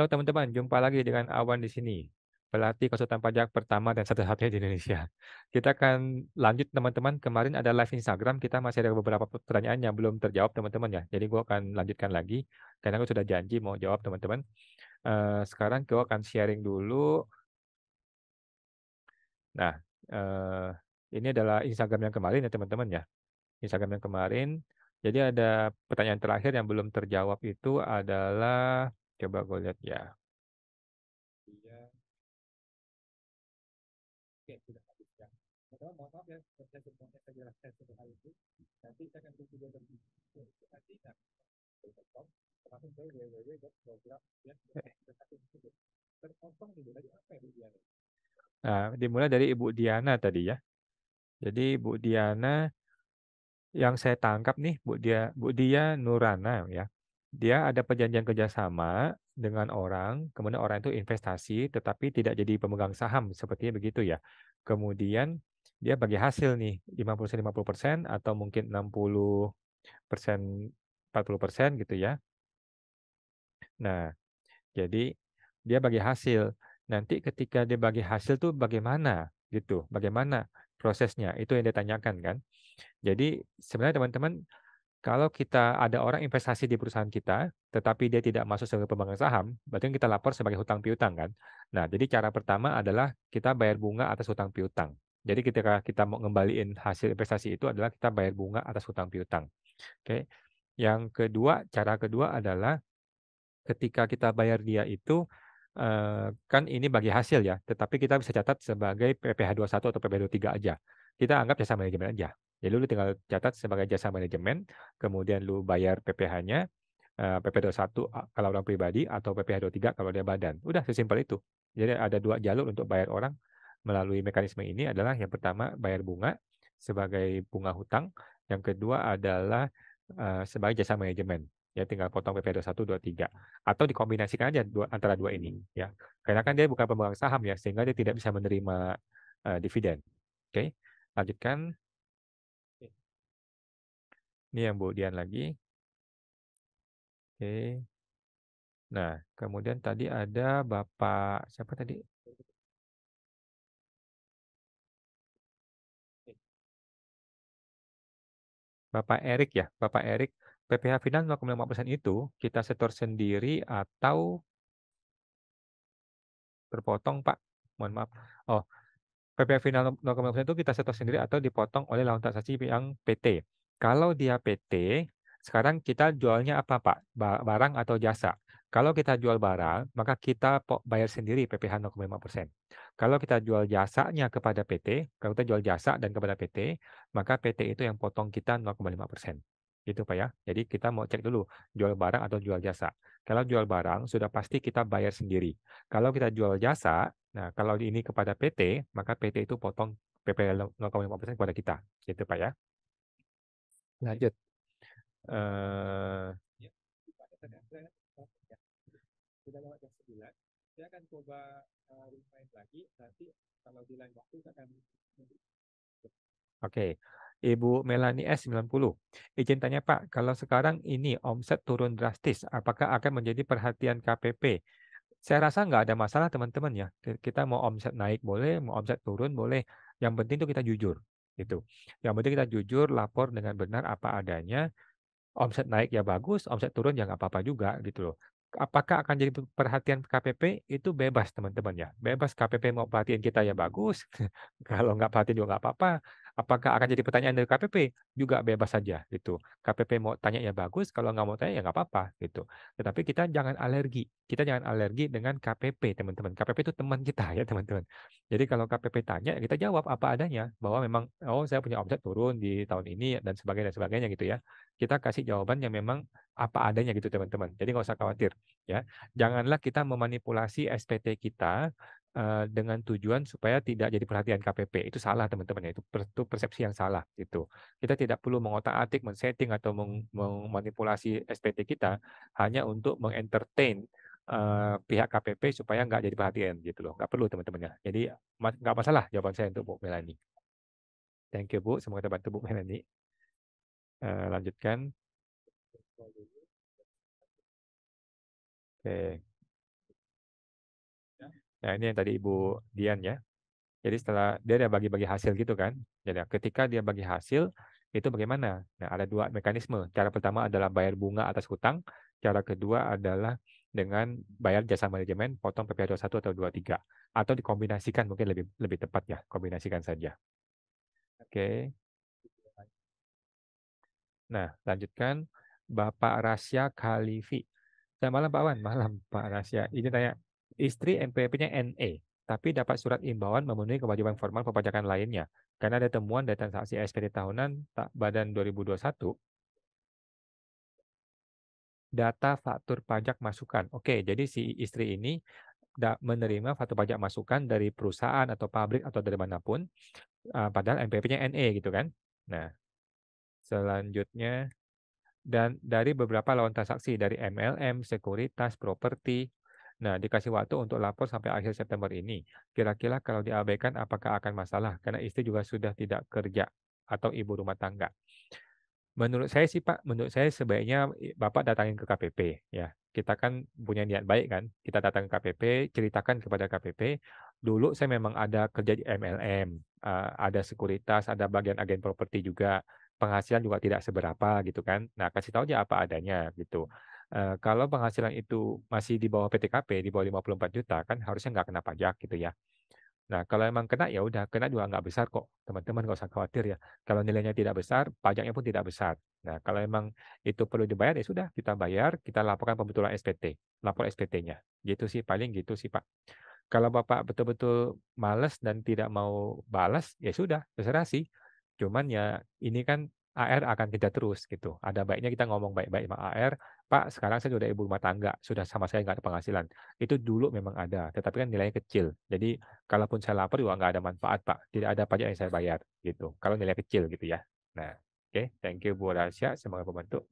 Halo teman-teman, jumpa lagi dengan Awan di sini, pelatih konsultan pajak pertama dan satu-satunya di Indonesia. Kita akan lanjut teman-teman, kemarin ada live Instagram, kita masih ada beberapa pertanyaan yang belum terjawab teman-teman ya. Jadi gue akan lanjutkan lagi, karena gue sudah janji mau jawab teman-teman. Sekarang gue akan sharing dulu. Nah, eh, ini adalah Instagram yang kemarin ya teman-teman ya. Instagram yang kemarin. Jadi ada pertanyaan terakhir yang belum terjawab itu adalah, coba gue lihat ya. Iya. Oke, sudah habis ya. Mohon maaf ya, saya semuanya saya jelaskan satu hal itu. Nanti saya akan tunggu dia berbicara. Nanti langsung ke www.program ya. Terpotong dulu dari apa ya Bu Diana? Nah, dimulai dari Ibu Diana tadi ya. Jadi Bu Diana yang saya tangkap nih Bu Dia Nurana ya. Dia ada perjanjian kerjasama dengan orang, kemudian orang itu investasi tetapi tidak jadi pemegang saham sepertinya begitu ya. Kemudian dia bagi hasil nih 50% atau mungkin 60% 40% gitu ya. Nah, jadi dia bagi hasil. Nanti ketika dia bagi hasil tuh bagaimana gitu? Bagaimana prosesnya? Itu yang ditanyakan kan. Jadi sebenarnya teman-teman, kalau kita ada orang investasi di perusahaan kita, tetapi dia tidak masuk sebagai pemegang saham, berarti kita lapor sebagai hutang piutang kan. Nah, jadi cara pertama adalah kita bayar bunga atas hutang piutang. Jadi ketika kita mau ngembaliin hasil investasi itu adalah kita bayar bunga atas hutang piutang. Oke. Yang kedua, cara kedua adalah ketika kita bayar dia itu kan ini bagi hasil ya, tetapi kita bisa catat sebagai PPh 21 atau PPh 23 aja. Kita anggap jasa manajemen aja. Jadi lu tinggal catat sebagai jasa manajemen, kemudian lu bayar PPh-nya, PP 21 kalau orang pribadi atau PPh 23 kalau dia badan. Udah sesimpel itu. Jadi ada dua jalur untuk bayar orang melalui mekanisme ini adalah yang pertama bayar bunga sebagai bunga hutang, yang kedua adalah sebagai jasa manajemen. Ya tinggal potong PP 21 23 atau dikombinasikan aja antara dua ini ya. Karena kan dia bukan pemegang saham ya sehingga dia tidak bisa menerima dividen. Oke. Lanjutkan. Ini yang Bu Dian lagi. Oke. Nah, kemudian tadi ada Bapak siapa tadi? Bapak Erik ya, Bapak Erik. PPh final 0,5% itu kita setor sendiri atau terpotong, Pak? Mohon maaf. Oh, PPh final 0,5% itu kita setor sendiri atau dipotong oleh lawan transaksi yang PT. Kalau dia PT, sekarang kita jualnya apa, Pak? Barang atau jasa? Kalau kita jual barang, maka kita bayar sendiri PPh 0,5%. Kalau kita jual jasanya kepada PT, kalau kita jual jasa dan kepada PT, maka PT itu yang potong kita 0,5%. Gitu, Pak ya. Jadi kita mau cek dulu jual barang atau jual jasa. Kalau jual barang, sudah pasti kita bayar sendiri. Kalau kita jual jasa, nah kalau ini kepada PT, maka PT itu potong PPh 0,5% kepada kita. Gitu, Pak ya. Lanjut. Ya, sudah lewat jam 9. Saya akan coba remind lagi. Nanti kalau di lain waktu saya akan. Oke. Ibu Melani S90. Izin tanya Pak, kalau sekarang ini omset turun drastis, apakah akan menjadi perhatian KPP? Saya rasa nggak ada masalah teman-teman ya. Kita mau omset naik boleh, mau omset turun boleh. Yang penting itu kita jujur. Gitu. Yang penting kita jujur, lapor dengan benar apa adanya. Omset naik ya bagus, omset turun ya nggak apa-apa juga gitu loh. Apakah akan jadi perhatian KPP? Itu bebas teman-teman ya. Bebas KPP mau perhatiin kita ya bagus. Kalau nggak perhatiin juga nggak apa-apa. Apakah akan jadi pertanyaan dari KPP? Juga bebas saja gitu. KPP mau tanya ya bagus, kalau nggak mau tanya ya nggak apa-apa gitu. Tetapi kita jangan alergi. Kita jangan alergi dengan KPP teman-teman. KPP itu teman kita ya teman-teman. Jadi kalau KPP tanya, kita jawab apa adanya. Bahwa memang, oh saya punya omset turun di tahun ini dan sebagainya gitu ya. Kita kasih jawaban yang memang apa adanya gitu teman-teman. Jadi nggak usah khawatir ya. Janganlah kita memanipulasi SPT kita dengan tujuan supaya tidak jadi perhatian KPP. Itu salah teman-teman ya. Itu persepsi yang salah gitu. Kita tidak perlu mengotak-atik, men-setting atau memanipulasi SPT kita hanya untuk mengentertain pihak KPP supaya nggak jadi perhatian gitu loh. Nggak perlu teman-teman ya. Jadi nggak masalah jawaban saya untuk Bu Melani. Thank you Bu. Semoga terbantu Bu Melani. Lanjutkan. Oke. Nah, ini yang tadi Ibu Dian ya. Jadi setelah dia ada bagi-bagi hasil gitu kan. Jadi ketika dia bagi hasil, itu bagaimana? Nah, ada dua mekanisme. Cara pertama adalah bayar bunga atas hutang. Cara kedua adalah dengan bayar jasa manajemen, potong PPh 21 atau 23. Atau dikombinasikan mungkin lebih lebih tepat ya, kombinasikan saja. Oke. Nah, lanjutkan Bapak Rasya Khalifi. Selamat malam Pak Wan, malam Pak Rasya. Ini tanya, istri NPWP-nya NE, tapi dapat surat imbauan memenuhi kewajiban formal perpajakan lainnya. Karena ada temuan dari transaksi SPT tahunan Badan 2021, data faktur pajak masukan. Oke, jadi si istri ini menerima faktur pajak masukan dari perusahaan atau pabrik atau dari manapun, padahal NPWP-nya NE gitu kan. Nah, selanjutnya dan dari beberapa lawan transaksi dari MLM, sekuritas, properti. Nah, dikasih waktu untuk lapor sampai akhir September ini. Kira-kira kalau diabaikan apakah akan masalah? Karena istri juga sudah tidak kerja atau ibu rumah tangga. Menurut saya sih Pak, menurut saya sebaiknya Bapak datangin ke KPP ya. Kita kan punya niat baik kan. Kita datang ke KPP, ceritakan kepada KPP, dulu saya memang ada kerja di MLM, ada sekuritas, ada bagian agen properti juga, penghasilan juga tidak seberapa gitu kan. Nah, kasih tahu aja apa adanya gitu. Kalau penghasilan itu masih di bawah PTKP, di bawah 54 juta kan harusnya nggak kena pajak gitu ya. Nah, kalau emang kena, ya udah, kena juga nggak besar kok. Teman-teman nggak usah khawatir ya. Kalau nilainya tidak besar, pajaknya pun tidak besar. Nah, kalau emang itu perlu dibayar, ya sudah, kita bayar, kita laporkan pembetulan SPT, lapor SPT-nya. Gitu sih, paling gitu sih, Pak. Kalau Bapak betul-betul males dan tidak mau balas, ya sudah, terserah sih. Cuman ya ini kan AR akan kerja terus gitu. Ada baiknya kita ngomong baik-baik sama AR, "Pak, sekarang saya sudah ibu rumah tangga, sudah sama saya nggak ada penghasilan." Itu dulu memang ada, tetapi kan nilainya kecil. Jadi kalaupun saya lapor juga nggak ada manfaat, Pak. Tidak ada pajak yang saya bayar gitu. Kalau nilai kecil gitu ya. Nah, oke, thank you Bu Rasya, semoga membantu.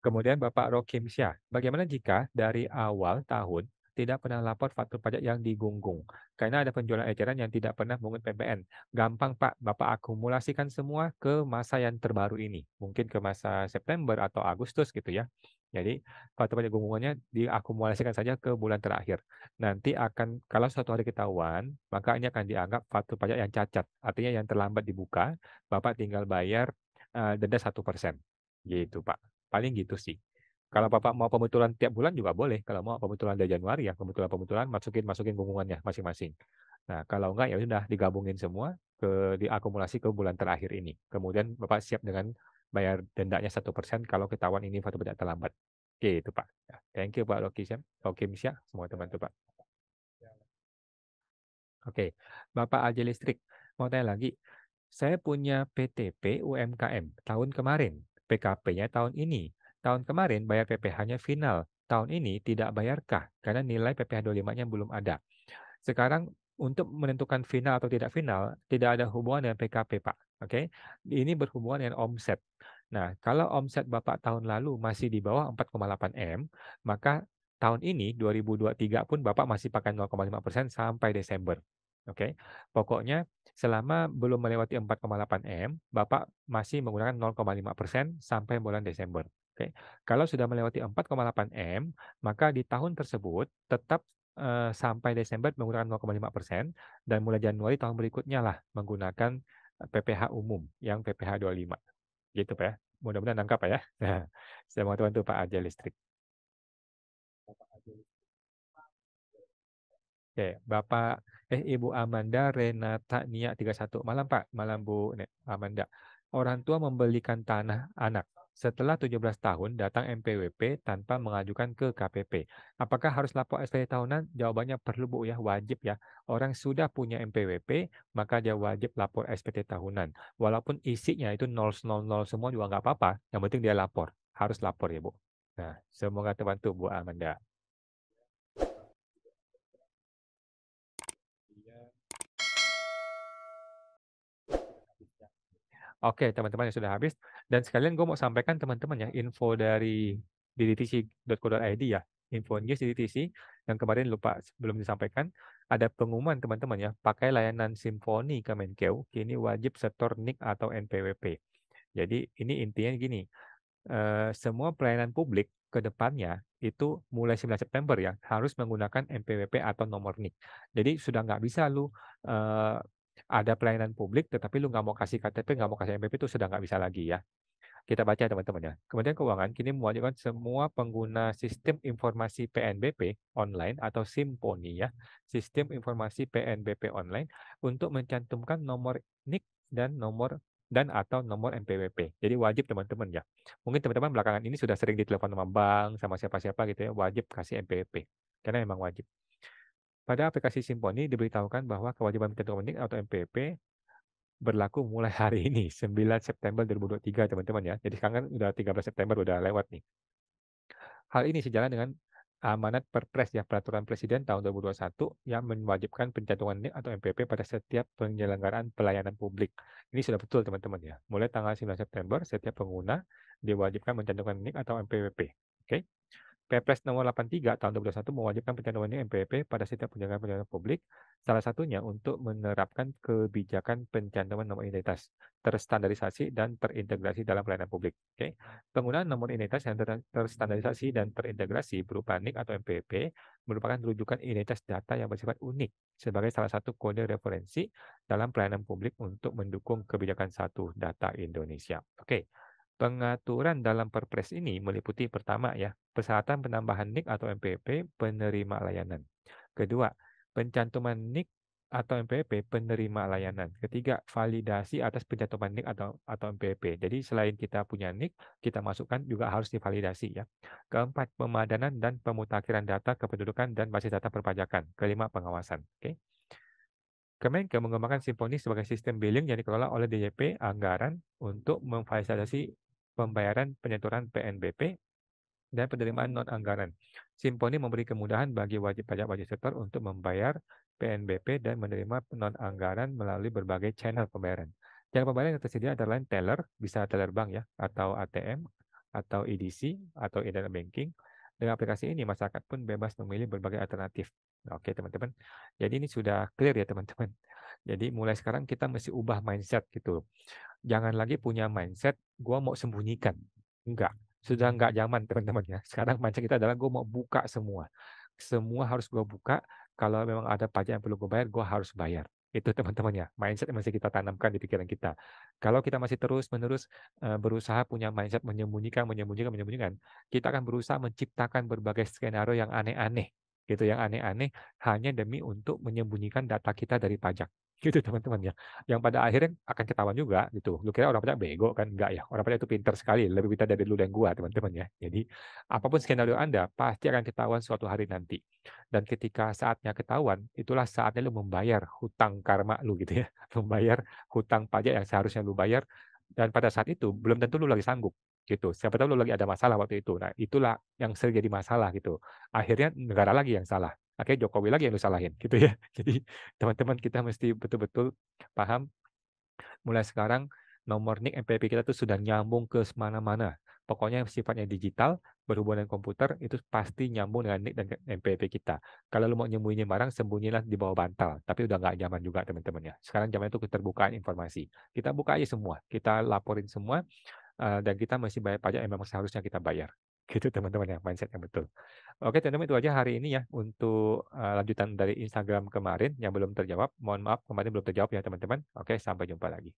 Kemudian Bapak Rokim Syah, bagaimana jika dari awal tahun tidak pernah lapor faktur pajak yang digunggung? Karena ada penjualan eceran yang tidak pernah pungut PPN. Gampang Pak, Bapak akumulasikan semua ke masa yang terbaru ini. Mungkin ke masa September atau Agustus gitu ya. Jadi faktur pajak gunggungannya diakumulasikan saja ke bulan terakhir. Nanti akan, kalau suatu hari ketahuan, maka ini akan dianggap faktur pajak yang cacat. Artinya yang terlambat dibuka, Bapak tinggal bayar denda 1%. Gitu Pak. Paling gitu sih. Kalau Bapak mau pembetulan tiap bulan juga boleh. Kalau mau pembetulan dari Januari ya, pembetulan-pembetulan masukin gunggungannya masing-masing. Nah, kalau enggak ya sudah digabungin semua diakumulasi ke bulan terakhir ini. Kemudian Bapak siap dengan bayar dendanya 1% kalau ketahuan ini faktur pajak terlambat. Oke, itu Pak. Ya, thank you Pak Rokim Syah. Semua teman-teman Pak. Oke, Bapak Aji Listrik, mau tanya lagi. Saya punya PTP UMKM tahun kemarin, PKP-nya tahun ini. Tahun kemarin bayar PPh-nya final, tahun ini tidak bayarkah? Karena nilai PPh 25-nya belum ada. Sekarang untuk menentukan final atau tidak final, tidak ada hubungan dengan PKP, Pak. Oke, ini berhubungan dengan omset. Nah, kalau omset Bapak tahun lalu masih di bawah 4,8 M, maka tahun ini 2023 pun Bapak masih pakai 0,5% sampai Desember. Oke, pokoknya selama belum melewati 4,8 M, Bapak masih menggunakan 0,5% sampai bulan Desember. Oke, kalau sudah melewati 4,8 M, maka di tahun tersebut tetap sampai Desember menggunakan 0,5% dan mulai Januari tahun berikutnya lah menggunakan PPh umum yang PPh 25. Gitu Pak ya. Mudah-mudahan nangkap Pak ya. Nah, saya mau bantu Pak Aja Listrik. Oke, Bapak Ibu Amanda Renata Nia 31. Malam Pak, malam Bu Amanda. Orang tua membelikan tanah anak. Setelah 17 tahun datang MPWP tanpa mengajukan ke KPP. Apakah harus lapor SPT tahunan? Jawabannya perlu Bu ya, wajib ya. Orang sudah punya MPWP, maka dia wajib lapor SPT tahunan. Walaupun isinya itu 000 semua juga nggak apa-apa. Yang penting dia lapor. Harus lapor ya Bu. Nah, semoga terbantu Bu Amanda. Oke, teman-teman yang sudah habis. Dan sekalian gue mau sampaikan teman-teman ya, info dari ddtc.co.id ya. Info news DDTC yang kemarin lupa belum disampaikan. Ada pengumuman teman-teman ya, pakai layanan Simfoni Kemenkeu, kini wajib setor NIK atau NPWP. Jadi ini intinya gini, semua pelayanan publik ke depannya itu mulai 9 September ya, harus menggunakan NPWP atau nomor NIK. Jadi sudah nggak bisa lu, ada pelayanan publik tetapi lu nggak mau kasih KTP, nggak mau kasih NPWP itu sudah nggak bisa lagi ya. Kita baca teman-teman ya. Kementerian Keuangan kini mewajibkan semua pengguna sistem informasi PNBP online atau SIMPONI ya, sistem informasi PNBP online untuk mencantumkan nomor NIK dan atau nomor NPWP. Jadi wajib teman-teman ya. Mungkin teman-teman belakangan ini sudah sering ditelepon sama bank, sama siapa-siapa gitu ya, wajib kasih NPWP. Karena memang wajib. Pada aplikasi SIMPONI diberitahukan bahwa kewajiban mencantumkan NIK atau NPWP berlaku mulai hari ini 9 September 2023 teman-teman ya. Jadi sekarang kan udah 13 September udah lewat nih. Hal ini sejalan dengan amanat Perpres ya Peraturan Presiden tahun 2021 yang mewajibkan pencantuman NIK atau NPWP pada setiap penyelenggaraan pelayanan publik. Ini sudah betul teman-teman ya. Mulai tanggal 9 September setiap pengguna diwajibkan mencantumkan NIK atau NPWP. Oke. Perpres nomor 83 tahun 2021 mewajibkan pencantuman NPWP pada setiap penyelenggaraan publik, salah satunya untuk menerapkan kebijakan pencantuman nomor identitas terstandarisasi dan terintegrasi dalam pelayanan publik. Oke. Penggunaan nomor identitas yang terstandarisasi dan terintegrasi berupa NIK atau NPWP merupakan rujukan identitas data yang bersifat unik sebagai salah satu kode referensi dalam pelayanan publik untuk mendukung kebijakan satu data Indonesia. Oke. Pengaturan dalam Perpres ini meliputi pertama ya, persyaratan penambahan NIK atau NPWP penerima layanan. Kedua, pencantuman NIK atau NPWP penerima layanan. Ketiga, validasi atas pencantuman NIK atau NPWP. Jadi selain kita punya NIK, kita masukkan juga harus divalidasi ya. Keempat, pemadanan dan pemutakhiran data kependudukan dan basis data perpajakan. Kelima, pengawasan. Oke. Kemenke mengembangkan Simponi sebagai sistem billing yang dikelola oleh DJP anggaran untuk memfasilitasi pembayaran penyetoran PNBP dan penerimaan non-anggaran. Simponi memberi kemudahan bagi wajib pajak wajib setor untuk membayar PNBP dan menerima non-anggaran melalui berbagai channel pembayaran. Channel pembayaran yang tersedia adalah teller, bisa teller bank ya, atau ATM, atau EDC, atau internet banking. Dengan aplikasi ini, masyarakat pun bebas memilih berbagai alternatif. Oke, teman-teman. Jadi ini sudah clear ya, teman-teman. Jadi mulai sekarang kita mesti ubah mindset gitu. Jangan lagi punya mindset, gue mau sembunyikan. Enggak. Sudah enggak zaman, teman-teman ya. Sekarang mindset kita adalah gue mau buka semua. Semua harus gue buka. Kalau memang ada pajak yang perlu gue bayar, gue harus bayar. Itu teman-teman ya. Mindset yang masih kita tanamkan di pikiran kita. Kalau kita masih terus-menerus berusaha punya mindset menyembunyikan, kita akan berusaha menciptakan berbagai skenario yang aneh-aneh. Gitu, yang aneh-aneh hanya demi untuk menyembunyikan data kita dari pajak. Gitu teman-teman ya. Yang pada akhirnya akan ketahuan juga gitu. Lu kira orang pajak bego kan? Enggak ya. Orang pajak itu pintar sekali, lebih pintar dari lu dan gua, teman-teman ya. Jadi, apapun skenario Anda pasti akan ketahuan suatu hari nanti. Dan ketika saatnya ketahuan, itulah saatnya lu membayar hutang karma lu gitu ya. Membayar hutang pajak yang seharusnya lu bayar dan pada saat itu belum tentu lu lagi sanggup gitu. Siapa tahu lu lagi ada masalah waktu itu. Nah, itulah yang sering jadi masalah gitu. Akhirnya negara lagi yang salah. Akhirnya Jokowi lagi yang lu salahin gitu ya. Jadi teman-teman kita mesti betul-betul paham mulai sekarang nomor NIK MPP kita tuh sudah nyambung ke mana-mana. Pokoknya yang sifatnya digital, berhubungan dengan komputer, itu pasti nyambung dengan NIK dan MPP kita. Kalau lu mau nyembunyiin barang, sembunyilah di bawah bantal. Tapi udah nggak zaman juga teman-teman ya. Sekarang zaman itu keterbukaan informasi. Kita buka aja semua, kita laporin semua, dan kita masih bayar pajak yang memang seharusnya kita bayar. Gitu teman-teman ya, mindset yang betul. Oke teman-teman itu aja hari ini ya untuk lanjutan dari Instagram kemarin yang belum terjawab. Mohon maaf kemarin belum terjawab ya teman-teman. Oke sampai jumpa lagi.